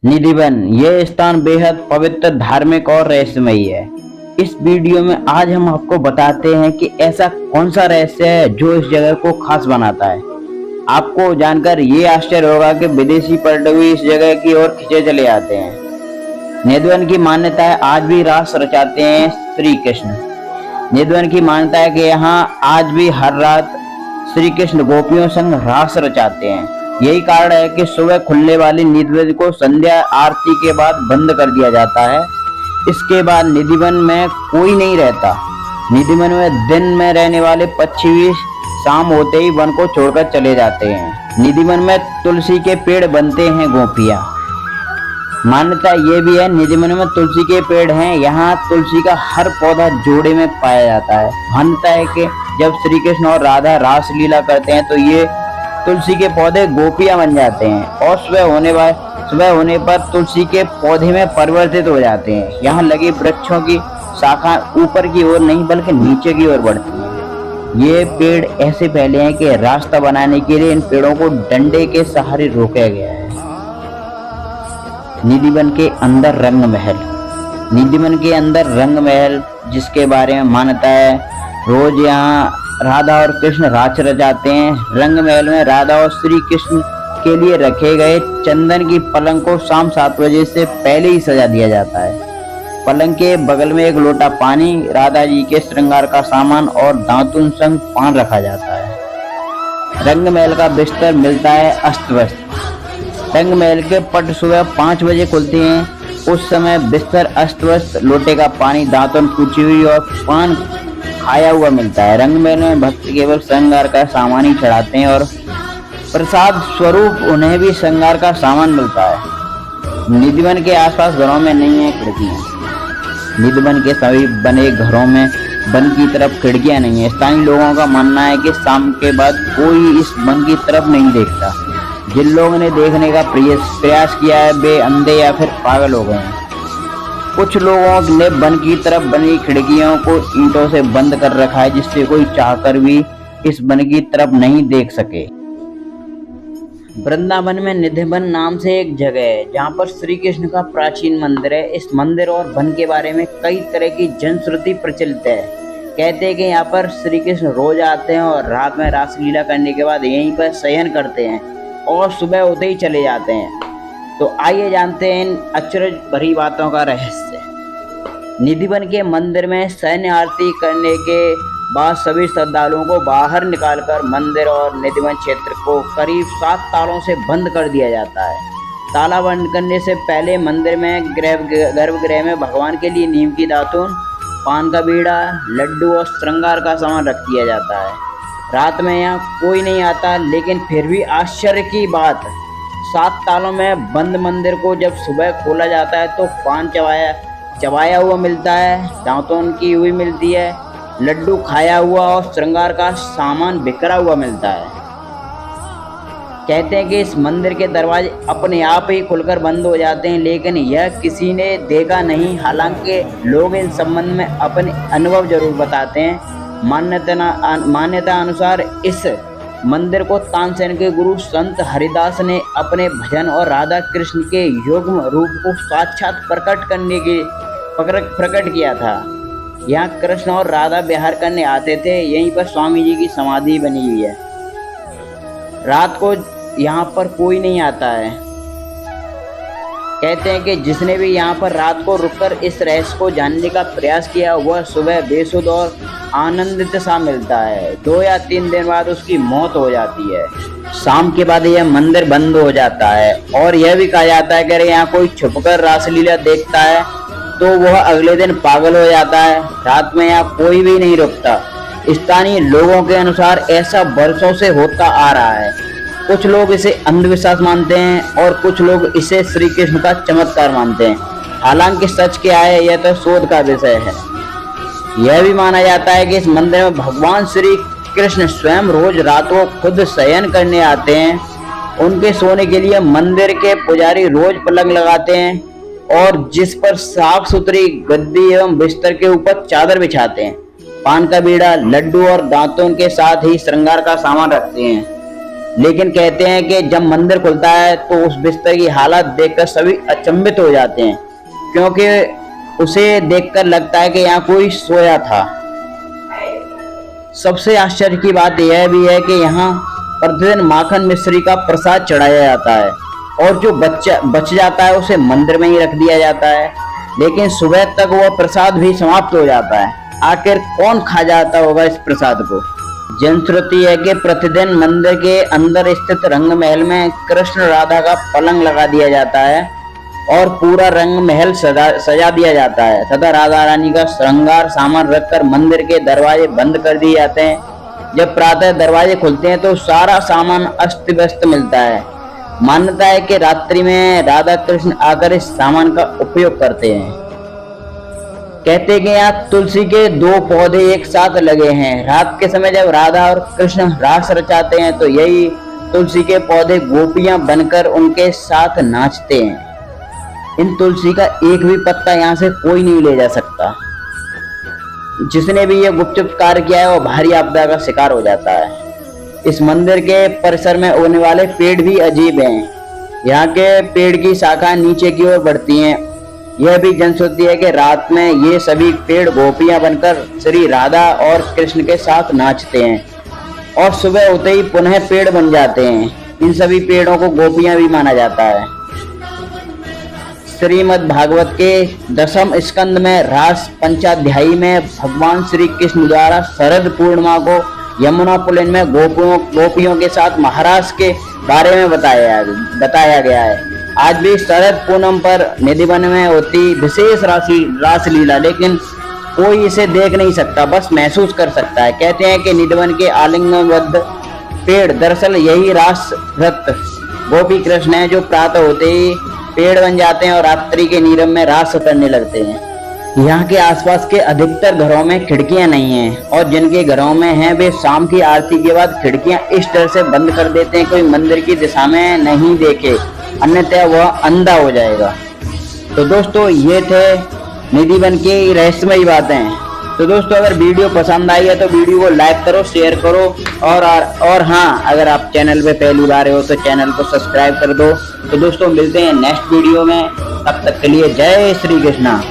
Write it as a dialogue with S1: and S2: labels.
S1: निधिवन यह स्थान बेहद पवित्र, धार्मिक और रहस्यमयी है। इस वीडियो में आज हम आपको बताते हैं कि ऐसा कौन सा रहस्य है जो इस जगह को खास बनाता है। आपको जानकर ये आश्चर्य होगा कि विदेशी पर्यटक भी इस जगह की ओर खिंचे चले आते हैं। निधिवन की मान्यता है आज भी रास रचाते हैं श्री कृष्ण। निधिवन की मान्यता है कि यहाँ आज भी हर रात श्री कृष्ण गोपियों संग रास रचाते हैं। यही कारण है कि सुबह खुलने वाली निधिवन को संध्या आरती के बाद बंद कर दिया जाता है। इसके बाद निधिवन में कोई नहीं रहता। निधिवन में दिन में रहने वाले पक्षी भी शाम होते ही वन को छोड़कर चले जाते हैं। निधिवन में तुलसी के पेड़ बनते हैं गोपियां। मान्यता ये भी है निधिवन में तुलसी के पेड़ हैं। यहाँ तुलसी का हर पौधा जोड़े में पाया जाता है। मान्यता है कि जब श्री कृष्ण और राधा रास लीला करते हैं तो ये तुलसी के पौधे गोपियां बन जाते हैं और सुबह होने पर तुलसी के पौधे में परिवर्तित हो जाते हैं। यहाँ लगे वृक्षों की शाखा ऊपर की ओर नहीं बल्कि नीचे की ओर बढ़ती हैं। ये पेड़ ऐसे फैले हैं कि रास्ता बनाने के लिए इन पेड़ों को डंडे के सहारे रोका गया है। निधिवन के अंदर रंग महल। निधिवन के अंदर रंग महल जिसके बारे में मान्यता है रोज यहाँ राधा और कृष्ण रास रचाते हैं। रंग महल में राधा और श्री कृष्ण के लिए रखे गए चंदन की पलंग को शाम 7 बजे से पहले ही सजा दिया जाता है। पलंग के बगल में एक लोटा पानी, राधा जी के श्रृंगार का सामान और दातुन संग पान रखा जाता है। रंग महल का बिस्तर मिलता है अस्त व्यस्त। रंग महल के पट सुबह 5 बजे खुलते हैं। उस समय बिस्तर अस्त व्यस्त, लोटे का पानी, दातुन कुची हुई और पान खाया हुआ मिलता है। रंग महल में भक्त केवल श्रृंगार का सामान ही चढ़ाते हैं और प्रसाद स्वरूप उन्हें भी श्रृंगार का सामान मिलता है। निधिवन के आसपास घरों में नहीं है खिड़कियां। निधिवन के सभी बने घरों में वन की तरफ खिड़कियां नहीं है। स्थानीय लोगों का मानना है कि शाम के बाद कोई इस वन की तरफ नहीं देखता। जिन लोगों ने देखने का प्रयास किया है वे अंधे या फिर पागल हो गए हैं। कुछ लोगों ने वन की तरफ बनी खिड़कियों को ईंटों से बंद कर रखा है जिससे कोई चाहकर भी इस वन की तरफ नहीं देख सके। वृंदावन में निधिवन नाम से एक जगह है जहाँ पर श्री कृष्ण का प्राचीन मंदिर है। इस मंदिर और वन के बारे में कई तरह की जनश्रुति प्रचलित है। कहते हैं कि यहाँ पर श्री कृष्ण रोज आते हैं और रात में रासलीला करने के बाद यहीं पर शयन करते हैं और सुबह होते ही चले जाते हैं। तो आइए जानते हैं इन अचरज भरी बातों का रहस्य। निधिवन के मंदिर में शयन आरती करने के बाद सभी श्रद्धालुओं को बाहर निकालकर मंदिर और निधिवन क्षेत्र को करीब 7 तालों से बंद कर दिया जाता है। ताला बंद करने से पहले मंदिर में गर्भगृह में भगवान के लिए नीम की दातुन, पान का बीड़ा, लड्डू और श्रृंगार का सामान रख दिया जाता है। रात में यहाँ कोई नहीं आता, लेकिन फिर भी आश्चर्य की बात 7 तालों में बंद मंदिर को जब सुबह खोला जाता है तो पान चबाया हुआ मिलता है, दातुन की हुई मिलती है, लड्डू खाया हुआ और श्रृंगार का सामान बिखरा हुआ मिलता है। कहते हैं कि इस मंदिर के दरवाजे अपने आप ही खुलकर बंद हो जाते हैं, लेकिन यह किसी ने देखा नहीं। हालांकि लोग इन संबंध में अपने अनुभव जरूर बताते हैं। मान्यता अनुसार इस मंदिर को तानसेन के गुरु संत हरिदास ने अपने भजन और राधा कृष्ण के युग्म रूप को साक्षात प्रकट किया था। यहाँ कृष्ण और राधा विहार करने आते थे। यहीं पर स्वामी जी की समाधि बनी हुई है। रात को यहाँ पर कोई नहीं आता है। कहते हैं कि जिसने भी यहाँ पर रात को रुककर इस रहस्य को जानने का प्रयास किया वह सुबह बेसुध और आनंदित सा मिलता है। 2 या 3 दिन बाद उसकी मौत हो जाती है। शाम के बाद यह मंदिर बंद हो जाता है और यह भी कहा जाता है कि अगर यहाँ कोई छुपकर रासलीला देखता है तो वह अगले दिन पागल हो जाता है। रात में यहाँ कोई भी नहीं रुकता। स्थानीय लोगों के अनुसार ऐसा वर्षों से होता आ रहा है। कुछ लोग इसे अंधविश्वास मानते हैं और कुछ लोग इसे श्री कृष्ण का चमत्कार मानते हैं। हालांकि सच क्या है यह तो शोध का विषय है। यह भी माना जाता है कि इस मंदिर में भगवान श्री कृष्ण स्वयं रोज रात को खुद शयन करने आते हैं। उनके सोने के लिए मंदिर के पुजारी रोज पलंग लगाते हैं और जिस पर साफ सुथरी गद्दी एवं बिस्तर के ऊपर चादर बिछाते हैं। पान का बीड़ा, लड्डू और दातुन के साथ ही श्रृंगार का सामान रखते हैं। लेकिन कहते हैं कि जब मंदिर खुलता है तो उस बिस्तर की हालत देखकर सभी अचंभित हो जाते हैं, क्योंकि उसे देखकर लगता है कि यहाँ कोई सोया था। सबसे आश्चर्य की बात यह भी है कि यहाँ प्रतिदिन माखन मिश्री का प्रसाद चढ़ाया जाता है और जो बच जाता है उसे मंदिर में ही रख दिया जाता है, लेकिन सुबह तक वह प्रसाद भी समाप्त हो जाता है। आखिर कौन खा जाता होगा इस प्रसाद को? जनश्रुति है कि प्रतिदिन मंदिर के अंदर स्थित रंग महल में कृष्ण राधा का पलंग लगा दिया जाता है और पूरा रंग महल सजा दिया जाता है तथा राधा रानी का श्रृंगार सामान रखकर मंदिर के दरवाजे बंद कर दिए जाते हैं। जब प्रातः दरवाजे खुलते हैं तो सारा सामान अस्त व्यस्त मिलता है। मान्यता है कि रात्रि में राधा कृष्ण आकर इस सामान का उपयोग करते हैं। कहते हैं कि यहाँ तुलसी के 2 पौधे एक साथ लगे हैं। रात के समय जब राधा और कृष्ण रास रचाते हैं तो यही तुलसी के पौधे गोपियां बनकर उनके साथ नाचते हैं। इन तुलसी का एक भी पत्ता यहाँ से कोई नहीं ले जा सकता। जिसने भी ये गुपचुप कार्य किया है वो भारी आपदा का शिकार हो जाता है। इस मंदिर के परिसर में उगने वाले पेड़ भी अजीब हैं। यहाँ के पेड़ की शाखाएं नीचे की ओर बढ़ती हैं। यह भी जनश्रुति है कि रात में ये सभी पेड़ गोपियां बनकर श्री राधा और कृष्ण के साथ नाचते हैं और सुबह होते ही पुनः पेड़ बन जाते हैं। इन सभी पेड़ों को गोपियां भी माना जाता है। श्रीमद् भागवत के 10वें स्कंद में रास पंचाध्यायी में भगवान श्री कृष्ण द्वारा शरद पूर्णिमा को यमुना पुलिन में गोपियों के साथ महाराज के बारे में बताया गया है। आज भी शरद पूनम पर निधिवन में होती विशेष रास लीला, लेकिन कोई इसे देख नहीं सकता, बस महसूस कर सकता है। कहते हैं कि निधिवन के आलिंगनबद्ध पेड़ दरअसल यही रास रत गोपी कृष्ण है, जो प्रातः होते ही पेड़ बन जाते हैं और रात्रि के नीरव में रास करने लगते हैं। यहाँ के आसपास के अधिकतर घरों में खिड़कियां नहीं हैं और जिनके घरों में हैं वे शाम की आरती के बाद खिड़कियां इस तरह से बंद कर देते हैं कोई मंदिर की दिशा में नहीं देखे, अन्यथा वह अंधा हो जाएगा। तो दोस्तों ये थे निधिवन की रहस्यमयी बातें। तो दोस्तों अगर वीडियो पसंद आई है तो वीडियो को लाइक करो, शेयर करो और हाँ, अगर आप चैनल पे पहली बार हो तो चैनल को सब्सक्राइब कर दो। तो दोस्तों मिलते हैं नेक्स्ट वीडियो में, तब तक के लिए जय श्री कृष्णा।